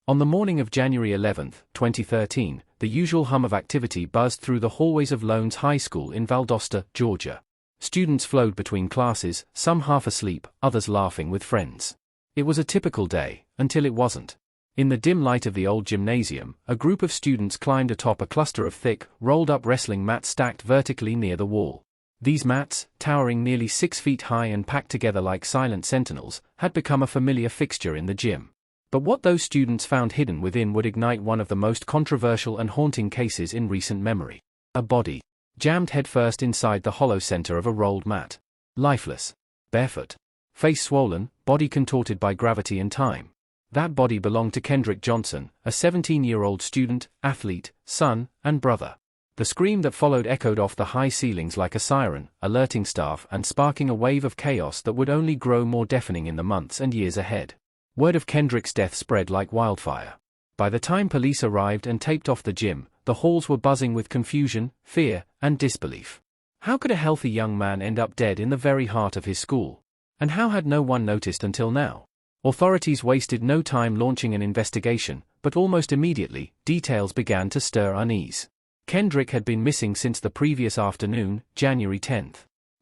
On the morning of January 11, 2013, the usual hum of activity buzzed through the hallways of Lowndes High School in Valdosta, Georgia. Students flowed between classes, some half asleep, others laughing with friends. It was a typical day, until it wasn't. In the dim light of the old gymnasium, a group of students climbed atop a cluster of thick, rolled-up wrestling mats stacked vertically near the wall. These mats, towering nearly 6 feet high and packed together like silent sentinels, had become a familiar fixture in the gym. But what those students found hidden within would ignite one of the most controversial and haunting cases in recent memory. A body, jammed headfirst inside the hollow center of a rolled mat. Lifeless. Barefoot. Face swollen, body contorted by gravity and time. That body belonged to Kendrick Johnson, a 17-year-old student, athlete, son, and brother. The scream that followed echoed off the high ceilings like a siren, alerting staff and sparking a wave of chaos that would only grow more deafening in the months and years ahead. Word of Kendrick's death spread like wildfire. By the time police arrived and taped off the gym, the halls were buzzing with confusion, fear, and disbelief. How could a healthy young man end up dead in the very heart of his school? And how had no one noticed until now? Authorities wasted no time launching an investigation, but almost immediately, details began to stir unease. Kendrick had been missing since the previous afternoon, January 10.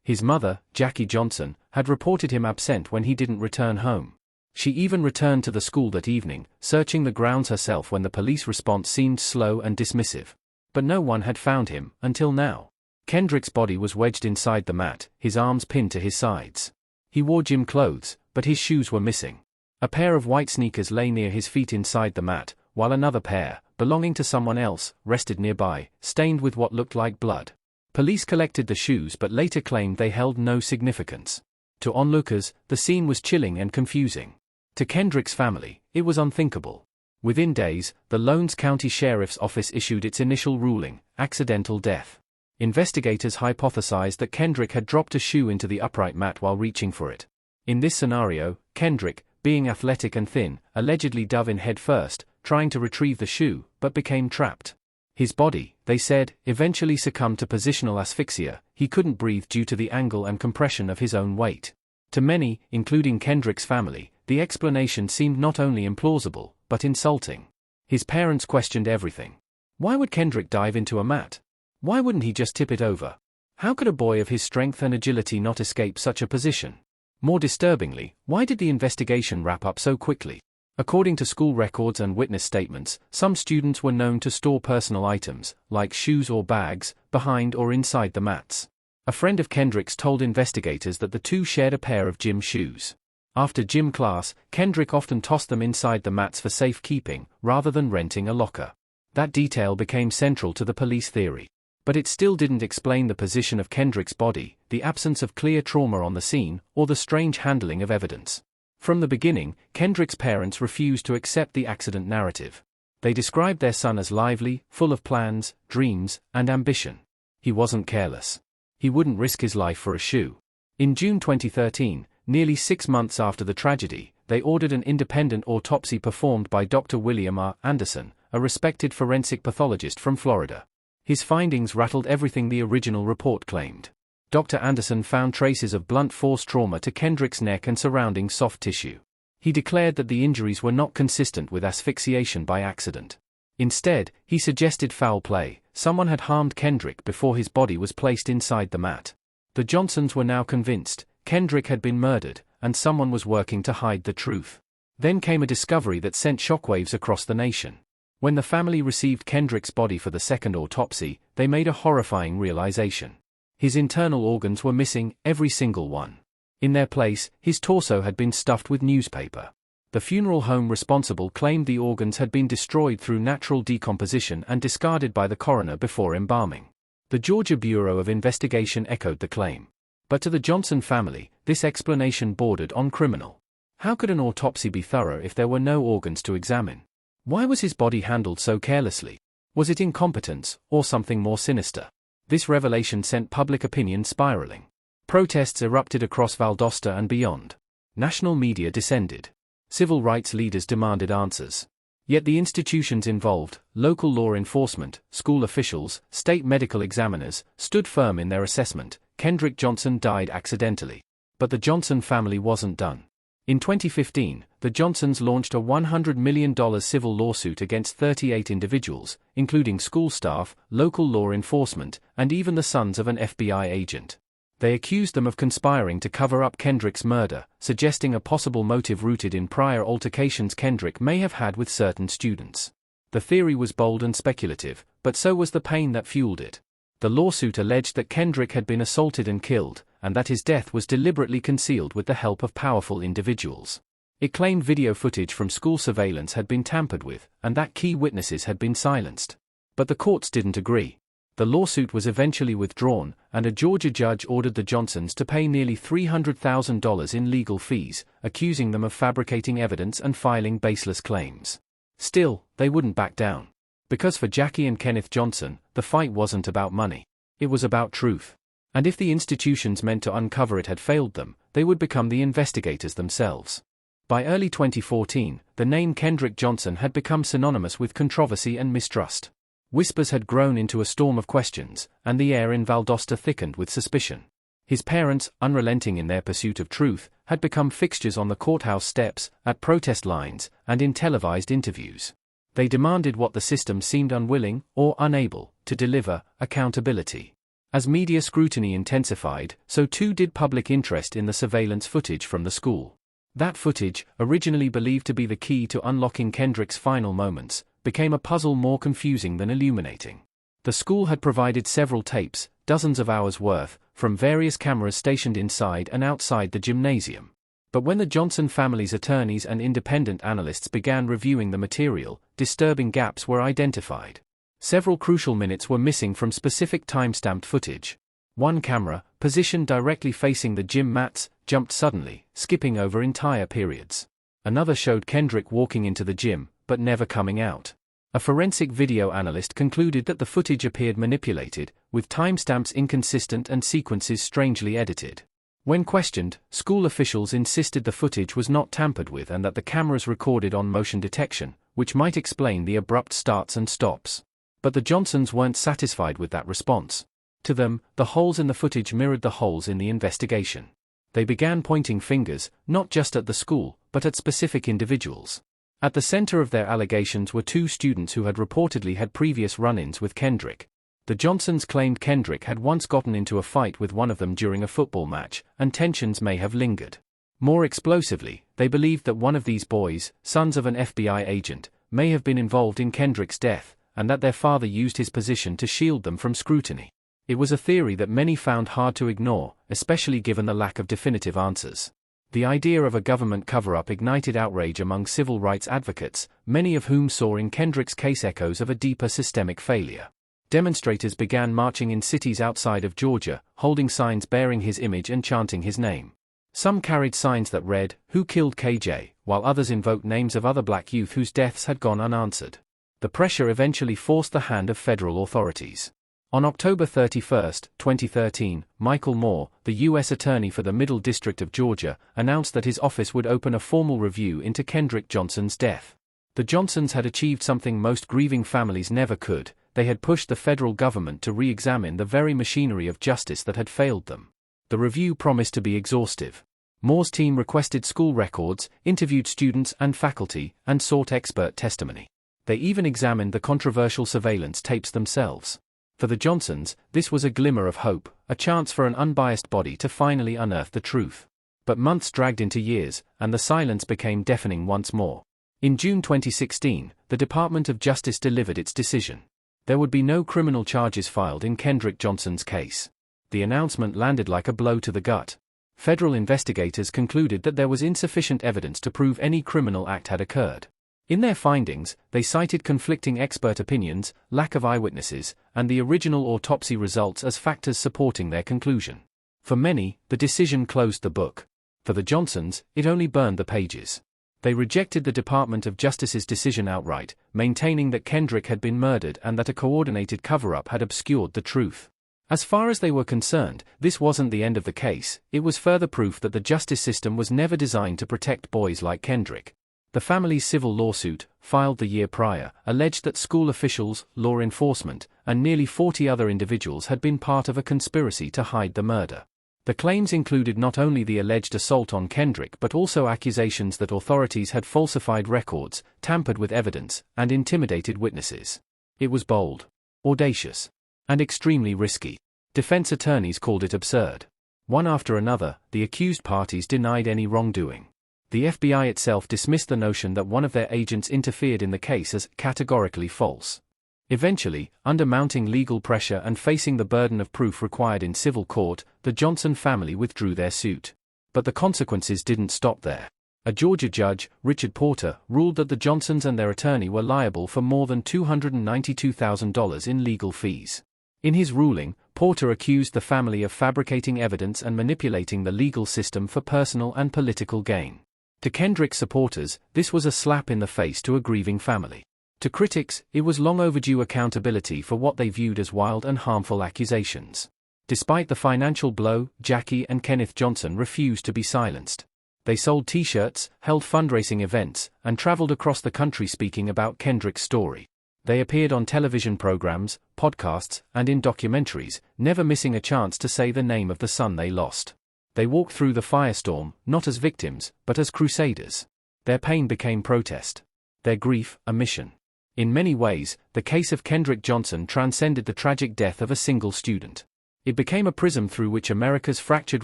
His mother, Jackie Johnson, had reported him absent when he didn't return home. She even returned to the school that evening, searching the grounds herself when the police response seemed slow and dismissive. But no one had found him, until now. Kendrick's body was wedged inside the mat, his arms pinned to his sides. He wore gym clothes, but his shoes were missing. A pair of white sneakers lay near his feet inside the mat, while another pair, belonging to someone else, rested nearby, stained with what looked like blood. Police collected the shoes but later claimed they held no significance. To onlookers, the scene was chilling and confusing. To Kendrick's family, it was unthinkable. Within days, the Lowndes County Sheriff's Office issued its initial ruling, accidental death. Investigators hypothesized that Kendrick had dropped a shoe into the upright mat while reaching for it. In this scenario, Kendrick, being athletic and thin, allegedly dove in head first, trying to retrieve the shoe, but became trapped. His body, they said, eventually succumbed to positional asphyxia. He couldn't breathe due to the angle and compression of his own weight. To many, including Kendrick's family, the explanation seemed not only implausible, but insulting. His parents questioned everything. Why would Kendrick dive into a mat? Why wouldn't he just tip it over? How could a boy of his strength and agility not escape such a position? More disturbingly, why did the investigation wrap up so quickly? According to school records and witness statements, some students were known to store personal items, like shoes or bags, behind or inside the mats. A friend of Kendrick's told investigators that the two shared a pair of gym shoes. After gym class, Kendrick often tossed them inside the mats for safekeeping, rather than renting a locker. That detail became central to the police theory. But it still didn't explain the position of Kendrick's body, the absence of clear trauma on the scene, or the strange handling of evidence. From the beginning, Kendrick's parents refused to accept the accident narrative. They described their son as lively, full of plans, dreams, and ambition. He wasn't careless. He wouldn't risk his life for a shoe. In June 2013, nearly 6 months after the tragedy, they ordered an independent autopsy performed by Dr. William R. Anderson, a respected forensic pathologist from Florida. His findings rattled everything the original report claimed. Dr. Anderson found traces of blunt force trauma to Kendrick's neck and surrounding soft tissue. He declared that the injuries were not consistent with asphyxiation by accident. Instead, he suggested foul play. Someone had harmed Kendrick before his body was placed inside the mat. The Johnsons were now convinced Kendrick had been murdered, and someone was working to hide the truth. Then came a discovery that sent shockwaves across the nation. When the family received Kendrick's body for the second autopsy, they made a horrifying realization. His internal organs were missing, every single one. In their place, his torso had been stuffed with newspaper. The funeral home responsible claimed the organs had been destroyed through natural decomposition and discarded by the coroner before embalming. The Georgia Bureau of Investigation echoed the claim. But to the Johnson family, this explanation bordered on criminal. How could an autopsy be thorough if there were no organs to examine? Why was his body handled so carelessly? Was it incompetence, or something more sinister? This revelation sent public opinion spiraling. Protests erupted across Valdosta and beyond. National media descended. Civil rights leaders demanded answers. Yet the institutions involved, local law enforcement, school officials, state medical examiners, stood firm in their assessment. Kendrick Johnson died accidentally. But the Johnson family wasn't done. In 2015, the Johnsons launched a $100 million civil lawsuit against 38 individuals, including school staff, local law enforcement, and even the sons of an FBI agent. They accused them of conspiring to cover up Kendrick's murder, suggesting a possible motive rooted in prior altercations Kendrick may have had with certain students. The theory was bold and speculative, but so was the pain that fueled it. The lawsuit alleged that Kendrick had been assaulted and killed, and that his death was deliberately concealed with the help of powerful individuals. It claimed video footage from school surveillance had been tampered with, and that key witnesses had been silenced. But the courts didn't agree. The lawsuit was eventually withdrawn, and a Georgia judge ordered the Johnsons to pay nearly $300,000 in legal fees, accusing them of fabricating evidence and filing baseless claims. Still, they wouldn't back down. Because for Jackie and Kenneth Johnson, the fight wasn't about money. It was about truth. And if the institutions meant to uncover it had failed them, they would become the investigators themselves. By early 2014, the name Kendrick Johnson had become synonymous with controversy and mistrust. Whispers had grown into a storm of questions, and the air in Valdosta thickened with suspicion. His parents, unrelenting in their pursuit of truth, had become fixtures on the courthouse steps, at protest lines, and in televised interviews. They demanded what the system seemed unwilling, or unable, to deliver: accountability. As media scrutiny intensified, so too did public interest in the surveillance footage from the school. That footage, originally believed to be the key to unlocking Kendrick's final moments, became a puzzle more confusing than illuminating. The school had provided several tapes, dozens of hours worth, from various cameras stationed inside and outside the gymnasium. But when the Johnson family's attorneys and independent analysts began reviewing the material, disturbing gaps were identified. Several crucial minutes were missing from specific time-stamped footage. One camera, positioned directly facing the gym mats, jumped suddenly, skipping over entire periods. Another showed Kendrick walking into the gym, but never coming out. A forensic video analyst concluded that the footage appeared manipulated, with timestamps inconsistent and sequences strangely edited. When questioned, school officials insisted the footage was not tampered with and that the cameras recorded on motion detection, which might explain the abrupt starts and stops. But the Johnsons weren't satisfied with that response. To them, the holes in the footage mirrored the holes in the investigation. They began pointing fingers, not just at the school, but at specific individuals. At the center of their allegations were two students who had reportedly had previous run-ins with Kendrick. The Johnsons claimed Kendrick had once gotten into a fight with one of them during a football match, and tensions may have lingered. More explosively, they believed that one of these boys, sons of an FBI agent, may have been involved in Kendrick's death, and that their father used his position to shield them from scrutiny. It was a theory that many found hard to ignore, especially given the lack of definitive answers. The idea of a government cover-up ignited outrage among civil rights advocates, many of whom saw in Kendrick's case echoes of a deeper systemic failure. Demonstrators began marching in cities outside of Georgia, holding signs bearing his image and chanting his name. Some carried signs that read, "Who killed KJ?" while others invoked names of other black youth whose deaths had gone unanswered. The pressure eventually forced the hand of federal authorities. On October 31, 2013, Michael Moore, the U.S. Attorney for the Middle District of Georgia, announced that his office would open a formal review into Kendrick Johnson's death. The Johnsons had achieved something most grieving families never could: they had pushed the federal government to re-examine the very machinery of justice that had failed them. The review promised to be exhaustive. Moore's team requested school records, interviewed students and faculty, and sought expert testimony. They even examined the controversial surveillance tapes themselves. For the Johnsons, this was a glimmer of hope, a chance for an unbiased body to finally unearth the truth. But months dragged into years, and the silence became deafening once more. In June 2016, the Department of Justice delivered its decision. There would be no criminal charges filed in Kendrick Johnson's case. The announcement landed like a blow to the gut. Federal investigators concluded that there was insufficient evidence to prove any criminal act had occurred. In their findings, they cited conflicting expert opinions, lack of eyewitnesses, and the original autopsy results as factors supporting their conclusion. For many, the decision closed the book. For the Johnsons, it only burned the pages. They rejected the Department of Justice's decision outright, maintaining that Kendrick had been murdered and that a coordinated cover-up had obscured the truth. As far as they were concerned, this wasn't the end of the case. It was further proof that the justice system was never designed to protect boys like Kendrick. The family's civil lawsuit, filed the year prior, alleged that school officials, law enforcement, and nearly 40 other individuals had been part of a conspiracy to hide the murder. The claims included not only the alleged assault on Kendrick but also accusations that authorities had falsified records, tampered with evidence, and intimidated witnesses. It was bold, audacious, and extremely risky. Defense attorneys called it absurd. One after another, the accused parties denied any wrongdoing. The FBI itself dismissed the notion that one of their agents interfered in the case as categorically false. Eventually, under mounting legal pressure and facing the burden of proof required in civil court, the Johnson family withdrew their suit. But the consequences didn't stop there. A Georgia judge, Richard Porter, ruled that the Johnsons and their attorney were liable for more than $292,000 in legal fees. In his ruling, Porter accused the family of fabricating evidence and manipulating the legal system for personal and political gain. To Kendrick's supporters, this was a slap in the face to a grieving family. To critics, it was long overdue accountability for what they viewed as wild and harmful accusations. Despite the financial blow, Jackie and Kenneth Johnson refused to be silenced. They sold T-shirts, held fundraising events, and traveled across the country speaking about Kendrick's story. They appeared on television programs, podcasts, and in documentaries, never missing a chance to say the name of the son they lost. They walked through the firestorm, not as victims, but as crusaders. Their pain became protest. Their grief, a mission. In many ways, the case of Kendrick Johnson transcended the tragic death of a single student. It became a prism through which America's fractured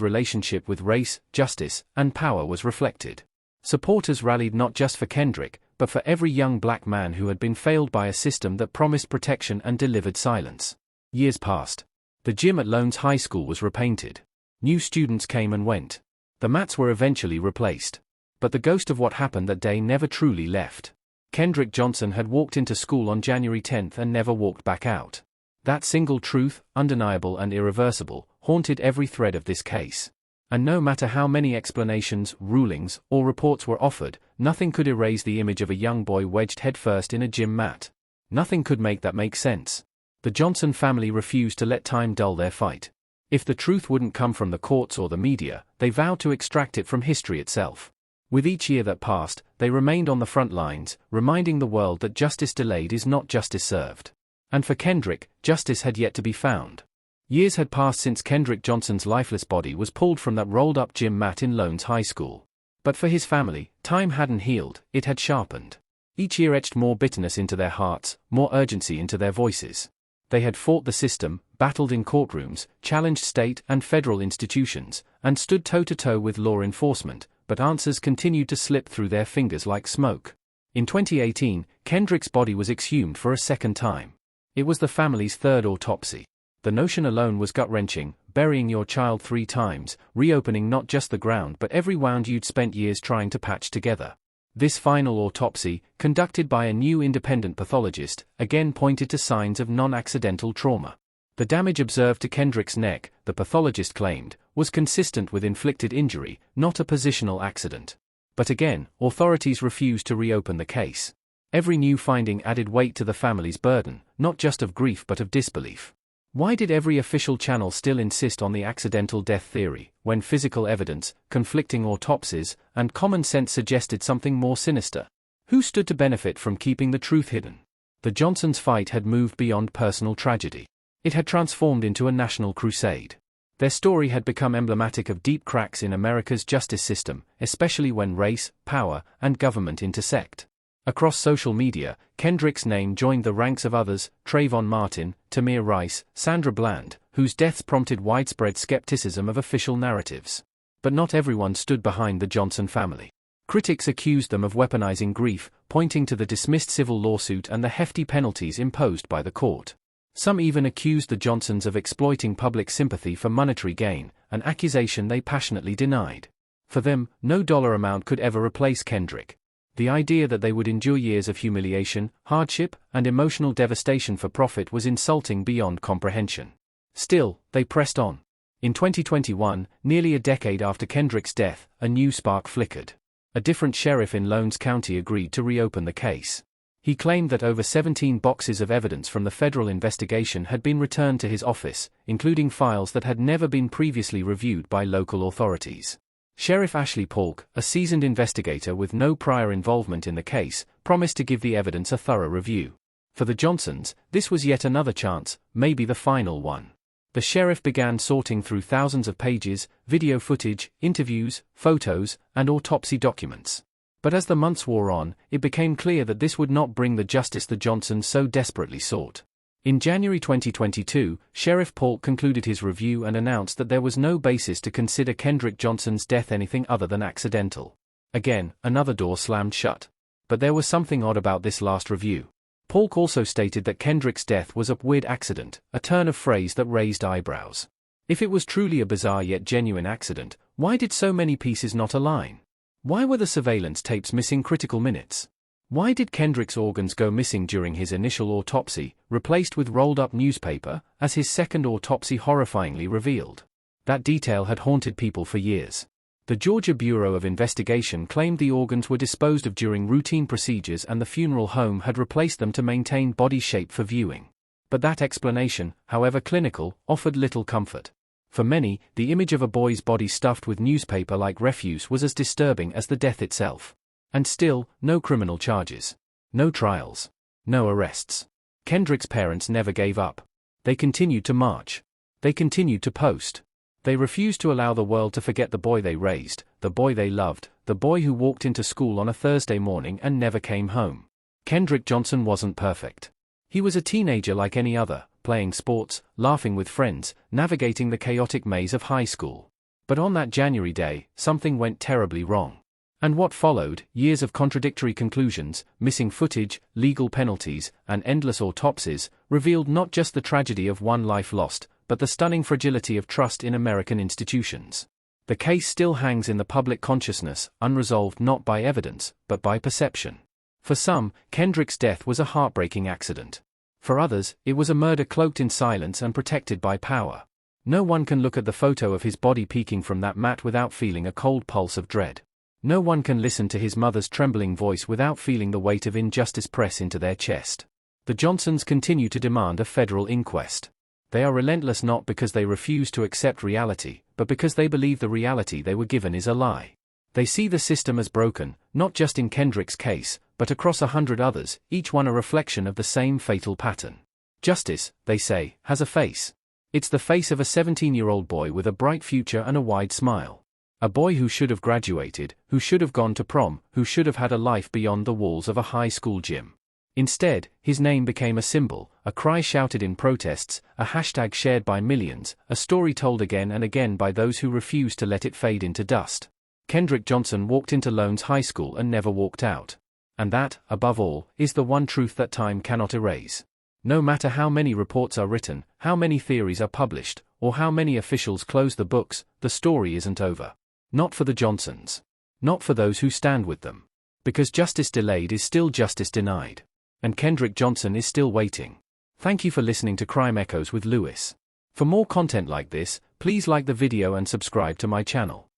relationship with race, justice, and power was reflected. Supporters rallied not just for Kendrick, but for every young black man who had been failed by a system that promised protection and delivered silence. Years passed. The gym at Lowndes High School was repainted. New students came and went. The mats were eventually replaced. But the ghost of what happened that day never truly left. Kendrick Johnson had walked into school on January 10 and never walked back out. That single truth, undeniable and irreversible, haunted every thread of this case. And no matter how many explanations, rulings, or reports were offered, nothing could erase the image of a young boy wedged headfirst in a gym mat. Nothing could make that make sense. The Johnson family refused to let time dull their fight. If the truth wouldn't come from the courts or the media, they vowed to extract it from history itself. With each year that passed, they remained on the front lines, reminding the world that justice delayed is not justice served. And for Kendrick, justice had yet to be found. Years had passed since Kendrick Johnson's lifeless body was pulled from that rolled-up gym mat in Lowndes High School. But for his family, time hadn't healed, it had sharpened. Each year etched more bitterness into their hearts, more urgency into their voices. They had fought the system, battled in courtrooms, challenged state and federal institutions, and stood toe-to-toe with law enforcement, but answers continued to slip through their fingers like smoke. In 2018, Kendrick's body was exhumed for a second time. It was the family's third autopsy. The notion alone was gut-wrenching, burying your child 3 times, reopening not just the ground but every wound you'd spent years trying to patch together. This final autopsy, conducted by a new independent pathologist, again pointed to signs of non-accidental trauma. The damage observed to Kendrick's neck, the pathologist claimed, was consistent with inflicted injury, not a positional accident. But again, authorities refused to reopen the case. Every new finding added weight to the family's burden, not just of grief but of disbelief. Why did every official channel still insist on the accidental death theory, when physical evidence, conflicting autopsies, and common sense suggested something more sinister? Who stood to benefit from keeping the truth hidden? The Johnsons' fight had moved beyond personal tragedy. It had transformed into a national crusade. Their story had become emblematic of deep cracks in America's justice system, especially when race, power, and government intersect. Across social media, Kendrick's name joined the ranks of others, Trayvon Martin, Tamir Rice, Sandra Bland, whose deaths prompted widespread skepticism of official narratives. But not everyone stood behind the Johnson family. Critics accused them of weaponizing grief, pointing to the dismissed civil lawsuit and the hefty penalties imposed by the court. Some even accused the Johnsons of exploiting public sympathy for monetary gain, an accusation they passionately denied. For them, no dollar amount could ever replace Kendrick. The idea that they would endure years of humiliation, hardship, and emotional devastation for profit was insulting beyond comprehension. Still, they pressed on. In 2021, nearly a decade after Kendrick's death, a new spark flickered. A different sheriff in Lowndes County agreed to reopen the case. He claimed that over 17 boxes of evidence from the federal investigation had been returned to his office, including files that had never been previously reviewed by local authorities. Sheriff Ashley Polk, a seasoned investigator with no prior involvement in the case, promised to give the evidence a thorough review. For the Johnsons, this was yet another chance, maybe the final one. The sheriff began sorting through thousands of pages, video footage, interviews, photos, and autopsy documents. But as the months wore on, it became clear that this would not bring the justice the Johnsons so desperately sought. In January 2022, Sheriff Polk concluded his review and announced that there was no basis to consider Kendrick Johnson's death anything other than accidental. Again, another door slammed shut. But there was something odd about this last review. Polk also stated that Kendrick's death was a weird accident, a turn of phrase that raised eyebrows. If it was truly a bizarre yet genuine accident, why did so many pieces not align? Why were the surveillance tapes missing critical minutes? Why did Kendrick's organs go missing during his initial autopsy, replaced with rolled-up newspaper, as his second autopsy horrifyingly revealed? That detail had haunted people for years. The Georgia Bureau of Investigation claimed the organs were disposed of during routine procedures and the funeral home had replaced them to maintain body shape for viewing. But that explanation, however clinical, offered little comfort. For many, the image of a boy's body stuffed with newspaper like refuse was as disturbing as the death itself. And still, no criminal charges. No trials. No arrests. Kendrick's parents never gave up. They continued to march. They continued to post. They refused to allow the world to forget the boy they raised, the boy they loved, the boy who walked into school on a Thursday morning and never came home. Kendrick Johnson wasn't perfect. He was a teenager like any other, playing sports, laughing with friends, navigating the chaotic maze of high school. But on that January day, something went terribly wrong. And what followed, years of contradictory conclusions, missing footage, legal penalties, and endless autopsies, revealed not just the tragedy of one life lost, but the stunning fragility of trust in American institutions. The case still hangs in the public consciousness, unresolved not by evidence, but by perception. For some, Kendrick's death was a heartbreaking accident. For others, it was a murder cloaked in silence and protected by power. No one can look at the photo of his body peeking from that mat without feeling a cold pulse of dread. No one can listen to his mother's trembling voice without feeling the weight of injustice press into their chest. The Johnsons continue to demand a federal inquest. They are relentless not because they refuse to accept reality, but because they believe the reality they were given is a lie. They see the system as broken, not just in Kendrick's case, but across 100 others, each one a reflection of the same fatal pattern. Justice, they say, has a face. It's the face of a 17-year-old boy with a bright future and a wide smile. A boy who should have graduated, who should have gone to prom, who should have had a life beyond the walls of a high school gym. Instead, his name became a symbol, a cry shouted in protests, a hashtag shared by millions, a story told again and again by those who refused to let it fade into dust. Kendrick Johnson walked into Lowndes High School and never walked out. And that, above all, is the one truth that time cannot erase. No matter how many reports are written, how many theories are published, or how many officials close the books, the story isn't over. Not for the Johnsons. Not for those who stand with them. Because justice delayed is still justice denied. And Kendrick Johnson is still waiting. Thank you for listening to Crime Echoes with Lewis. For more content like this, please like the video and subscribe to my channel.